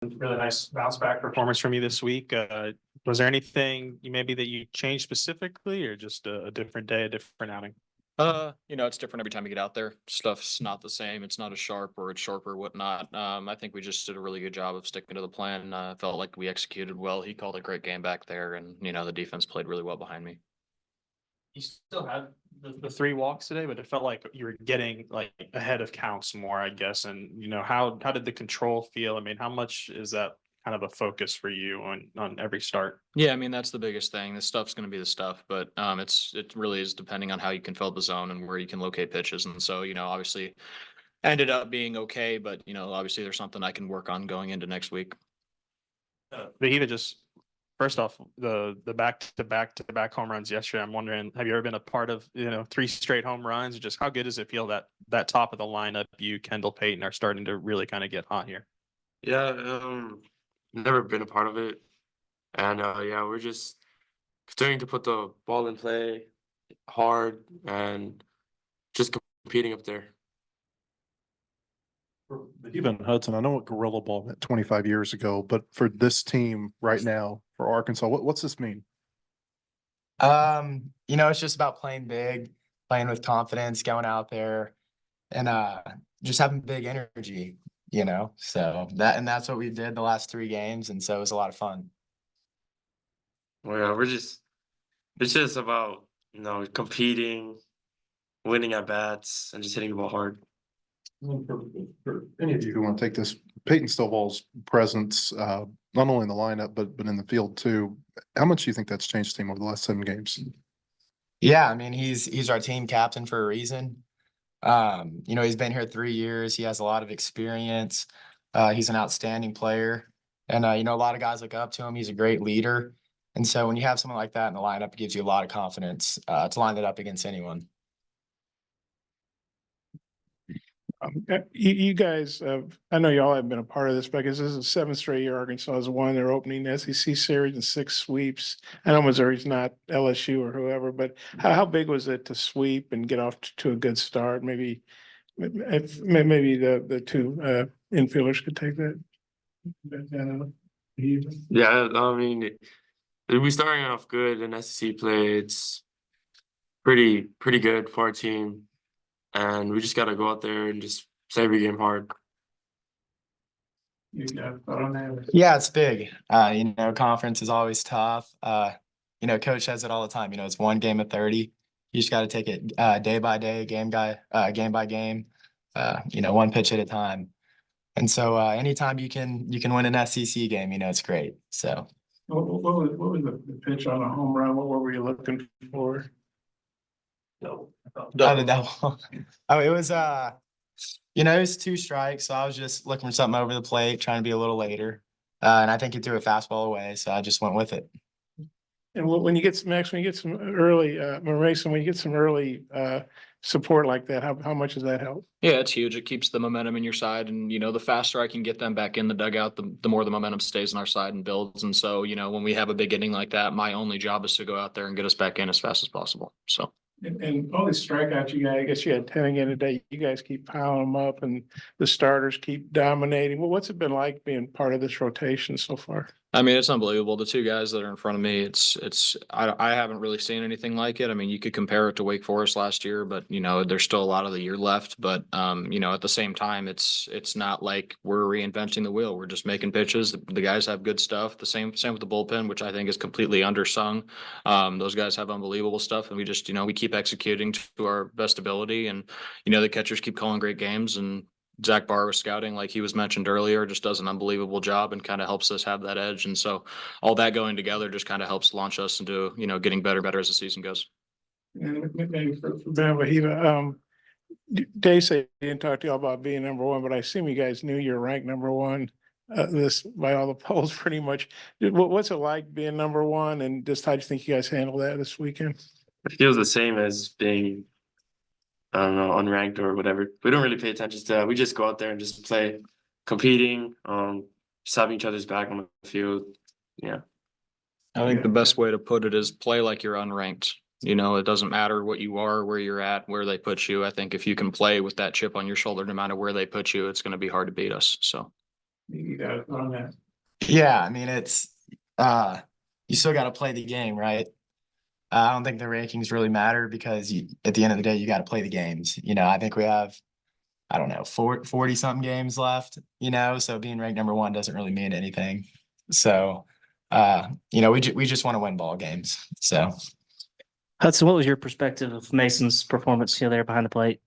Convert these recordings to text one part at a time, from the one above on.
really nice bounce back performance from you this week. Was there anything maybe that you changed specifically, or just a different day, a different outing? It's different every time you get out there. Stuff's not the same. It's not as sharp or it's sharp or whatnot. I think we just did a really good job of sticking to the plan. Felt like we executed well. He called a great game back there, and the defense played really well behind me. You still had the three walks today, but it felt like you were getting like ahead of counts more, I guess. And how did the control feel? I mean, how much is that kind of a focus for you on every start? Yeah, I mean that's the biggest thing. This stuff's going to be the stuff, but it really is depending on how you can fill the zone and where you can locate pitches. And so obviously ended up being okay, but obviously there's something I can work on going into next week. But even just first off, the back-to-back home runs yesterday. I'm wondering, have you ever been a part of three straight home runs? Just how good does it feel that top of the lineup, you, Kendall, Payton, are starting to really kind of get hot here? Yeah, never been a part of it, and yeah, we're just continuing to put the ball in play hard and just competing up there. Even Hudson, I know what Gorilla Ball meant 25 years ago, but for this team right now, for Arkansas, what's this mean? It's just about playing big, playing with confidence, going out there and just having big energy, So that's what we did the last 3 games, and so it was a lot of fun. Well, yeah, it's just about competing, winning at bats, and just hitting the ball hard. For any of you who want to take this, Peyton Stovall's presence, not only in the lineup but in the field too. How much do you think that's changed the team over the last 7 games? Yeah, I mean he's our team captain for a reason. He's been here 3 years. He has a lot of experience. He's an outstanding player, and a lot of guys look up to him. He's a great leader, and so when you have someone like that in the lineup, it gives you a lot of confidence to line it up against anyone. You guys, I know y'all haven't been a part of this, but because this is the 7th straight year Arkansas has won their opening SEC series and 6 sweeps. I know Missouri's not LSU or whoever, but how big was it to sweep and get off to a good start? Maybe the two infielders could take that. Yeah, I mean, we starting off good in SEC play. It's pretty good for our team. And we just got to go out there and just play every game hard. Yeah, it's big. Conference is always tough. Coach says it all the time. It's 1 game of 30. You just got to take it day by day, game by game. 1 pitch at a time. And so anytime you can win an SEC game, it's great. So what was the pitch on a home run? What were you looking for? Oh, the double. Oh, it was it was 2 strikes, so I was just looking for something over the plate, trying to be a little later. And I think he threw a fastball away, so I just went with it. And when you get some early, Mason, when you get some early support like that, how much does that help? Yeah, it's huge. It keeps the momentum in your side, and the faster I can get them back in the dugout, the more the momentum stays on our side and builds. And so, when we have a big inning like that, my only job is to go out there and get us back in as fast as possible. So. And all these strikeouts you got, I guess you had 10 again today. You guys keep piling them up, and the starters keep dominating. Well, what's it been like being part of this rotation so far? I mean, it's unbelievable. The 2 guys that are in front of me, I haven't really seen anything like it. I mean, you could compare it to Wake Forest last year, but there's still a lot of the year left. But at the same time, it's not like we're reinventing the wheel. We're just making pitches. The guys have good stuff. The same with the bullpen, which I think is completely undersung. Those guys have unbelievable stuff, and we just we keep executing to our best ability, and the catchers keep calling great games, and Zach Barr was scouting, like he was mentioned earlier, just does an unbelievable job and kind of helps us have that edge. And so all that going together just kind of helps launch us into, getting better as the season goes. And maybe for Wehiwa, Dave said he didn't talk to you all about being number 1, but I assume you guys knew you're ranked number 1 this by all the polls pretty much. What's it like being number 1, and just how do you think you guys handle that this weekend? It feels the same as being, I don't know, unranked or whatever. We don't really pay attention to that. We just go out there and just play, competing, just having each other's back on the field. Yeah. I think the best way to put it is play like you're unranked. It doesn't matter what you are, where you're at, where they put you. I think if you can play with that chip on your shoulder, no matter where they put you, it's going to be hard to beat us. So. You got it on that. Yeah, I mean, it's, you still got to play the game, right? I don't think the rankings really matter because at the end of the day, you got to play the games. I think we have, I don't know, 40 something games left, so being ranked number one doesn't really mean anything. So, we just want to win ball games. So, Hudson, what was your perspective of Mason's performance, there behind the plate?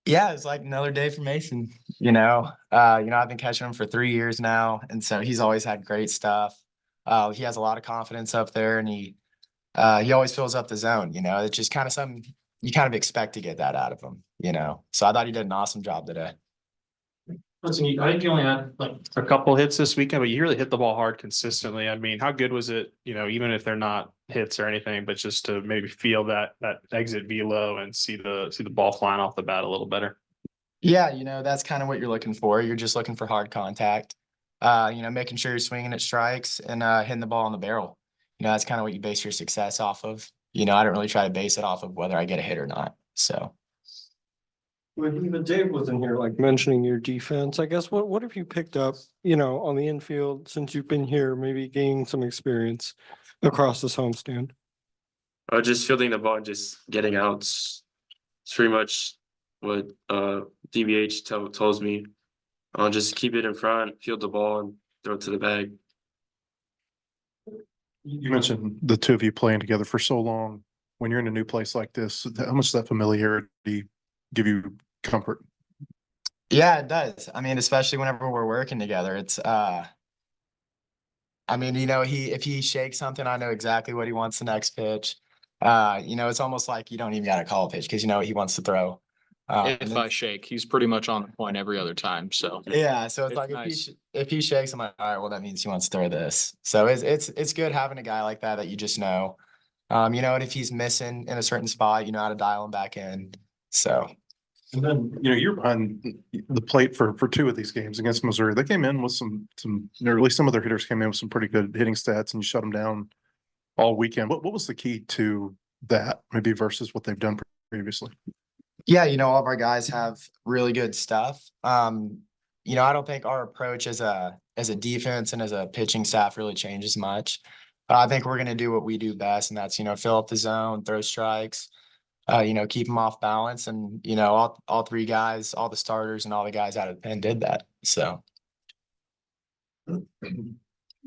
yeah, it's like another day for Mason, I've been catching him for 3 years now. And so he's always had great stuff. He has a lot of confidence up there and he always fills up the zone, it's just kind of something you kind of expect to get that out of him, So I thought he did an awesome job today. Listen, I think you only had like a couple hits this weekend, but you really hit the ball hard consistently. I mean, how good was it, even if they're not hits or anything, but just to maybe feel that exit velo and see the ball flying off the bat a little better? Yeah, that's kind of what you're looking for. You're just looking for hard contact, making sure you're swinging at strikes and hitting the ball on the barrel. That's kind of what you base your success off of. I don't really try to base it off of whether I get a hit or not. So. When even Dave was in here, like mentioning your defense, I guess what have you picked up, on the infield since you've been here, maybe gaining some experience across this homestand? Just fielding the ball and just getting outs. It's pretty much what DBH tells me. Just keep it in front, field the ball, and throw it to the bag. You mentioned the two of you playing together for so long. When you're in a new place like this, how much does that familiarity give you comfort? Yeah, it does. I mean, especially whenever we're working together, it's if he shakes something, I know exactly what he wants the next pitch. It's almost like you don't even got to call a pitch because you know what he wants to throw. If I shake, he's pretty much on the point every other time. So yeah, so it's like nice. if he shakes, I'm like, all right, well that means he wants to throw this. So it's good having a guy like that you just know. And if he's missing in a certain spot, you know how to dial him back in. So. And then, you're behind the plate for two of these games against Missouri. They came in with some, or at least some of their hitters came in with some pretty good hitting stats and you shut them down all weekend. What was the key to that maybe versus what they've done previously? Yeah, all of our guys have really good stuff. I don't think our approach as a defense and as a pitching staff really changes much. I think we're going to do what we do best, and that's, fill up the zone, throw strikes, keep them off balance. And, all three guys, all the starters and all the guys out of the pen did that. So.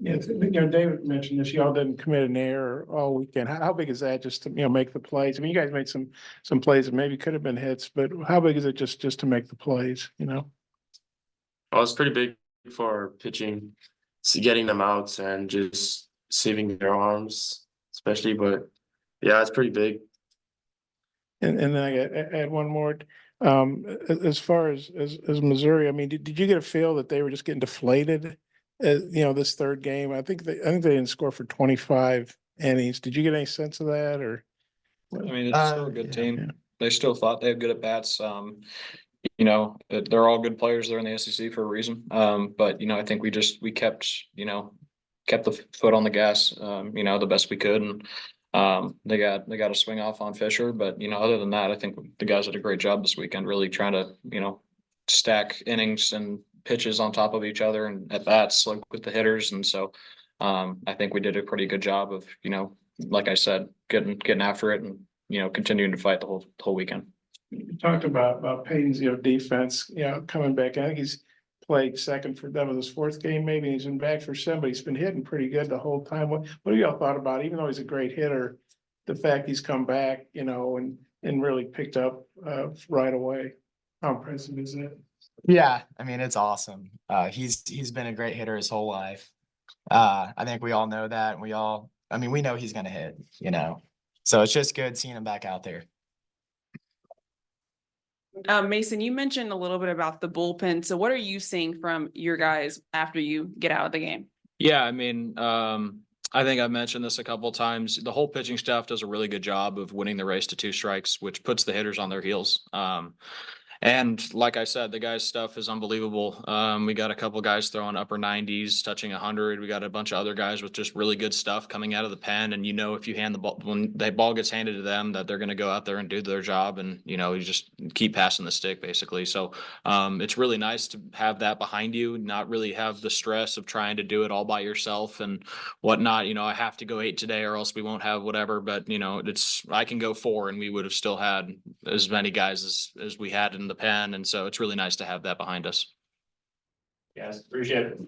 Yeah, David mentioned this, y'all didn't commit an error all weekend. How big is that just to, make the plays? I mean, you guys made some plays that maybe could have been hits, but how big is it just to make the plays, Oh, it's pretty big for pitching, getting them outs and just saving their arms, especially. But yeah, it's pretty big. And then I add one more. As far as Missouri, I mean, did you get a feel that they were just getting deflated? This third game, I think they didn't score for 25 innings. Did you get any sense of that, or? I mean, it's still a good team. Yeah. They still thought they had good at bats. They're all good players. They're in the SEC for a reason. But I think we kept the foot on the gas, the best we could. And they got a swing off on Fisher. But, other than that, I think the guys did a great job this weekend, really trying to, stack innings and pitches on top of each other and at bats like with the hitters. And so I think we did a pretty good job of, like I said, getting after it and, continuing to fight the whole weekend. You talked about Payton's, defense, coming back. I think he's played second for them in his fourth game, maybe he's been back for some, but he's been hitting pretty good the whole time. What have y'all thought about, even though he's a great hitter, the fact he's come back, and really picked up right away? How impressive is that? Yeah, I mean, it's awesome. He's been a great hitter his whole life. I think we all know that. And we know he's going to hit, so it's just good seeing him back out there. Mason, you mentioned a little bit about the bullpen. So what are you seeing from your guys after you get out of the game? Yeah, I mean, I think I've mentioned this a couple of times. The whole pitching staff does a really good job of winning the race to 2 strikes, which puts the hitters on their heels. And like I said, the guys' stuff is unbelievable. We got a couple guys throwing upper 90s, touching 100. We got a bunch of other guys with just really good stuff coming out of the pen. And if you hand the ball, when the ball gets handed to them, that they're going to go out there and do their job. And you just keep passing the stick basically. So it's really nice to have that behind you, not really have the stress of trying to do it all by yourself and whatnot. I have to go 8 today or else we won't have whatever. But I can go 4 and we would have still had as many guys as we had in the pen. And so it's really nice to have that behind us. Yes, appreciate it.